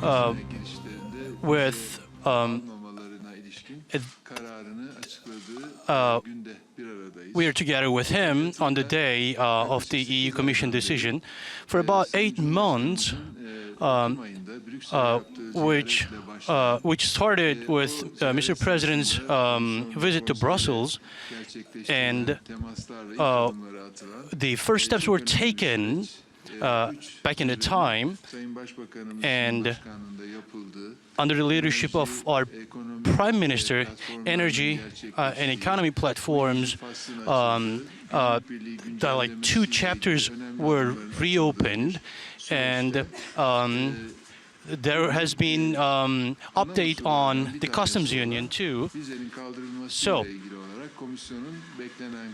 uh, with we are together with him on the day of the EU Commission decision for about 8 months, which started with Mr. President's visit to Brussels, and the first steps were taken back in the time, and under the leadership of our Prime Minister, energy and economy platforms, like 2 chapters were reopened, and there has been update on the customs union too. So,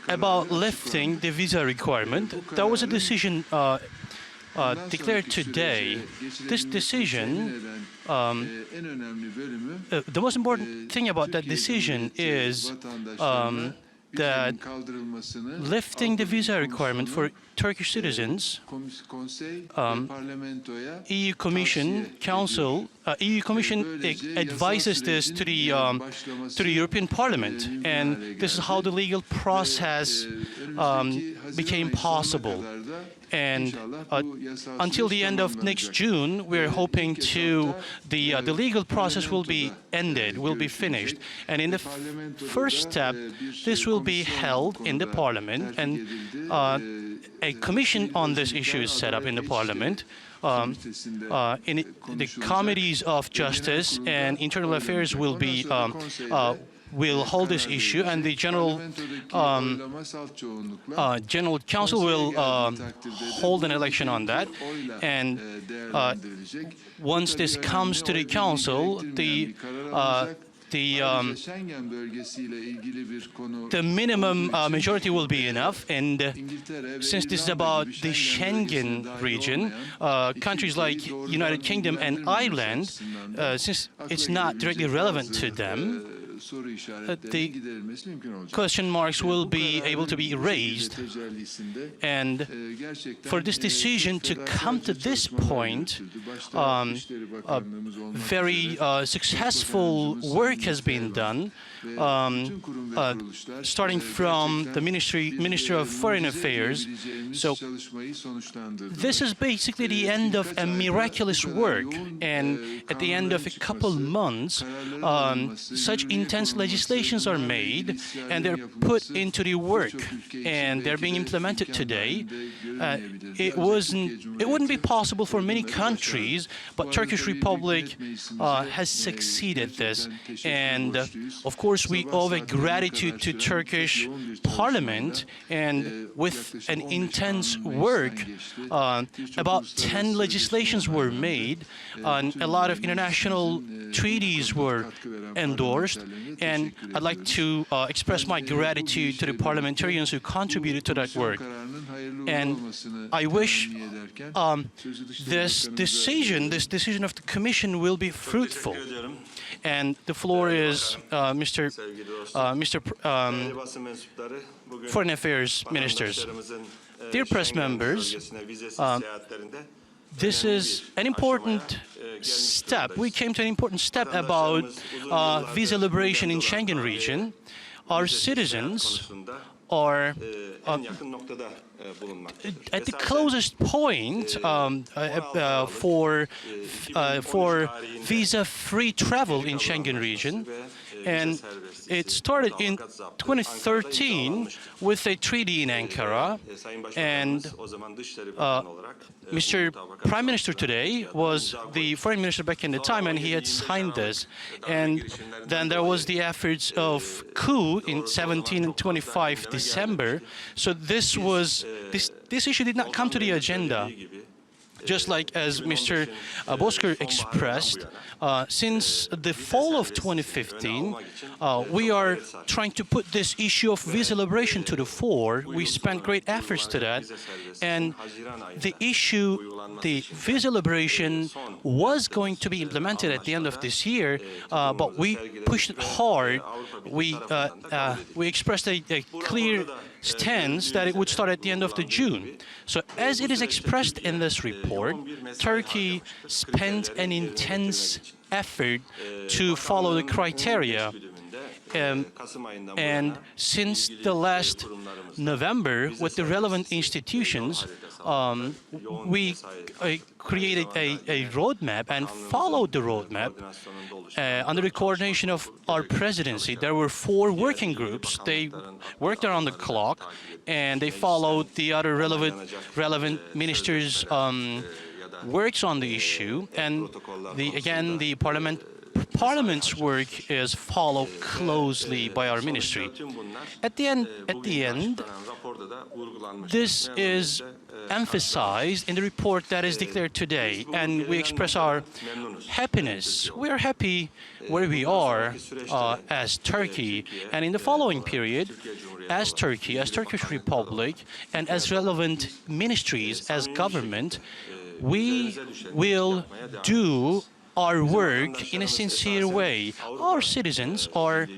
about lifting the visa requirement, there was a decision declared today. This decision, the most important thing about that decision is that lifting the visa requirement for Turkish citizens, EU Commission Council, EU Commission advises this to the European Parliament, and this is how the legal process became possible. And until the end of next June, we're hoping to the legal process will be ended, will be finished. And in the first step, this will be held in the Parliament, and a commission on this issue is set up in the Parliament. In the committees of Justice and Internal Affairs will be will hold this issue, and the General Council will hold an election on that. And once this comes to the Council, the minimum majority will be enough, and since this is about the Schengen region, countries like United Kingdom and Ireland, since it's not directly relevant to them, the question marks will be able to be raised. And for this decision to come to this point, very successful work has been done, starting from the Ministry of Foreign Affairs. So this is basically the end of a miraculous work, and at the end of a couple months, such intense legislations are made, and they're put into the work, and they're being implemented today. It wouldn't be possible for many countries, but Turkish Republic has succeeded this, and of course we owe a gratitude to Turkish Parliament, and with an intense work, about 10 legislations were made, and a lot of international treaties were endorsed, and I'd like to express my gratitude to the parliamentarians who contributed to that work. And I wish this decision of the Commission will be fruitful. And the floor is Mr. Foreign Affairs Ministers. Dear press members, this is an important step. We came to an important step about visa liberation in Schengen region. Our citizens are at the closest point for visa-free travel in Schengen region. And it started in 2013 with a treaty in Ankara, and Mr. Prime Minister today was the Foreign Minister back in the time, and he had signed this. And then there was the efforts of coup in 17 and 25 December. So this issue did not come to the agenda. Just like as Mr. Bozkır expressed, since the fall of 2015, we are trying to put this issue of visa liberation to the fore. We spent great efforts to that, and the visa liberation was going to be implemented at the end of this year, but we pushed it hard. We expressed a clear stands that it would start at the end of the June. So as it is expressed in this report, Turkey spent an intense effort to follow the criteria. And since the last November, with the relevant institutions, we created a roadmap and followed the roadmap under the coordination of our presidency. There were 4 working groups. They worked around the clock, and they followed the other relevant ministers' works on the issue. And the Parliament's work is followed closely by our ministry. At the end, this is emphasized in the report that is declared today, and we express our happiness. We are happy where we are as Turkey, and in the following period, as Turkey, as Turkish Republic, and as relevant ministries, as government, we will do our work in a sincere way. Our citizens are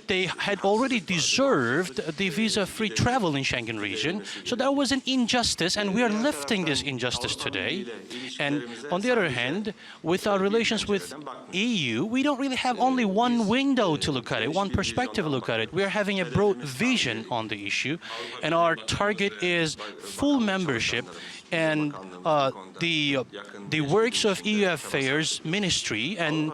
they had already deserved the visa-free travel in Schengen region. So that was an injustice, and we are lifting this injustice today. And on the other hand, with our relations with EU, we don't really have only one window to look at it, one perspective to look at it. We are having a broad vision on the issue, and our target is full membership. And the works of EU Affairs Ministry, and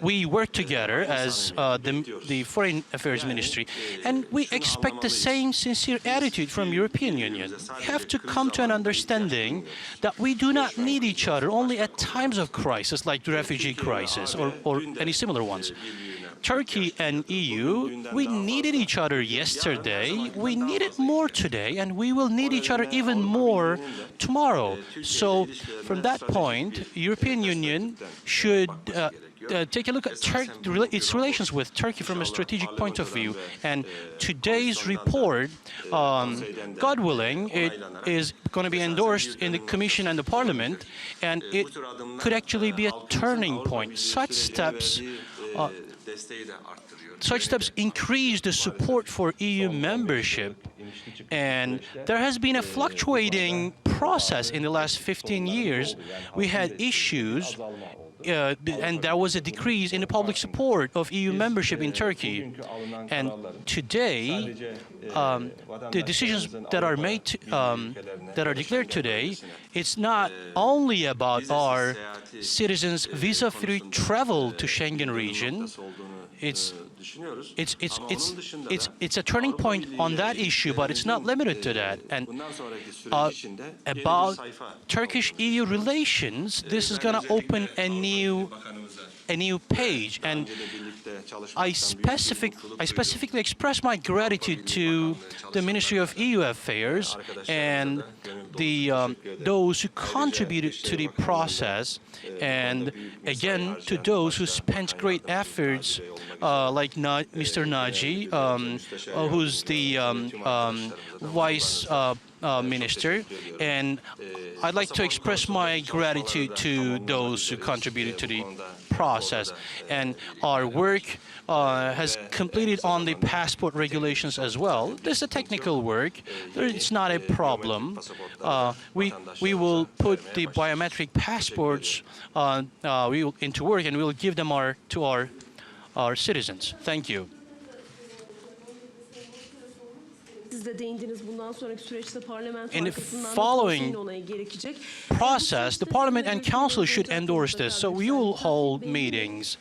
we work together as the Foreign Affairs Ministry, and we expect the same sincere attitude from European Union. We have to come to an understanding that we do not need each other only at times of crisis, like the refugee crisis or any similar ones. Turkey and EU, we needed each other yesterday, we need it more today, and we will need each other even more tomorrow. So from that point, European Union should take a look at its relations with Turkey from a strategic point of view. And today's report, God willing, it is going to be endorsed in the Commission and the Parliament, and it could actually be a turning point. Such steps increase the support for EU membership, and there has been a fluctuating process in the last 15 years. We had issues, and there was a decrease in the public support of EU membership in Turkey. And today, the decisions that are made, that are declared today, it's not only about our citizens' visa-free travel to Schengen region. It's a turning point on that issue, but it's not limited to that. And about Turkish-EU relations, this is going to open a new page, and I specifically express my gratitude to the Ministry of EU Affairs and those who contributed to the process, and again to those who spent great efforts, like Mr. Naji, who's the Vice Minister, and I'd like to express my gratitude to those who contributed to the process. And our work has completed on the passport regulations as well. This is a technical work. It's not a problem. We will put the biometric passports into work, and we will give them to our citizens. Thank you. In the following process, the Parliament and Council should endorse this, so we will hold meetings.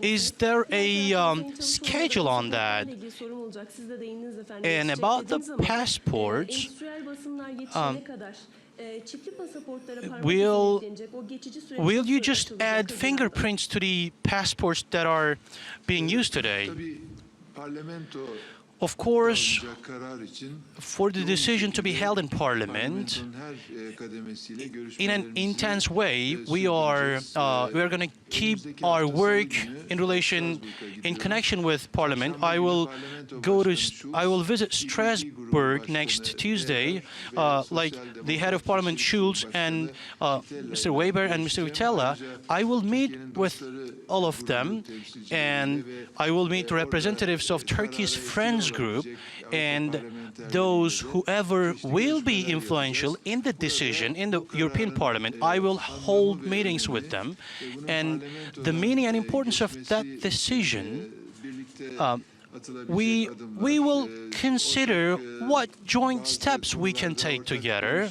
Is there a schedule on that? And about the passports, will you just add fingerprints to the passports that are being used today? Of course, for the decision to be held in Parliament, in an intense way, we are going to keep our work in connection with Parliament. I will visit Strasbourg Strasbourg next Tuesday, like the head of Parliament Schulz and Mr. Weber and Mr. Vitella, I will meet with all of them, and I will meet representatives of Turkey's Friends Group and those whoever will be influential in the decision in the European Parliament. I will hold meetings with them, and the meaning and importance of that decision, we will consider what joint steps we can take together,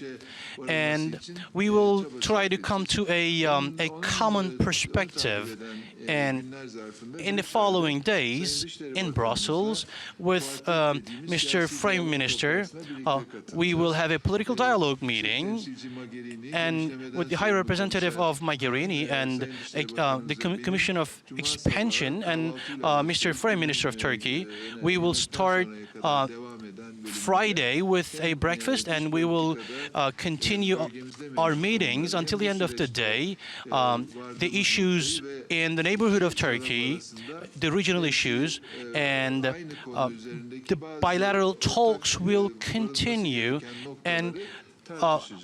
and we will try to come to a common perspective. And in the following days in Brussels, with Mr. Prime Minister, we will have a political dialogue meeting, and with the High Representative of Mogherini and the Commission of Expansion and Mr. Prime Minister of Turkey, we will start Friday with a breakfast, and we will continue our meetings until the end of the day. The issues in the neighborhood of Turkey, the regional issues, and the bilateral talks will continue, and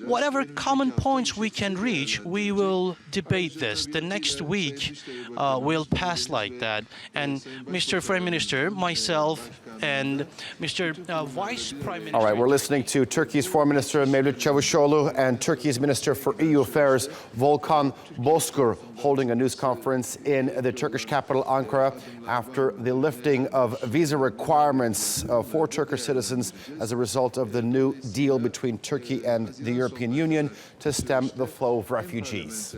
whatever common points we can reach, we will debate this. The next week will pass like that. And Mr. Prime Minister, myself, and Mr. Vice Prime Minister... All right, we're listening to Turkey's Foreign Minister Mevlut Çavuşoğlu and Turkey's Minister for EU Affairs Volkan Bozkır holding a news conference in the Turkish capital Ankara after the lifting of visa requirements for Turkish citizens as a result of the new deal between Turkey and the European Union to stem the flow of refugees.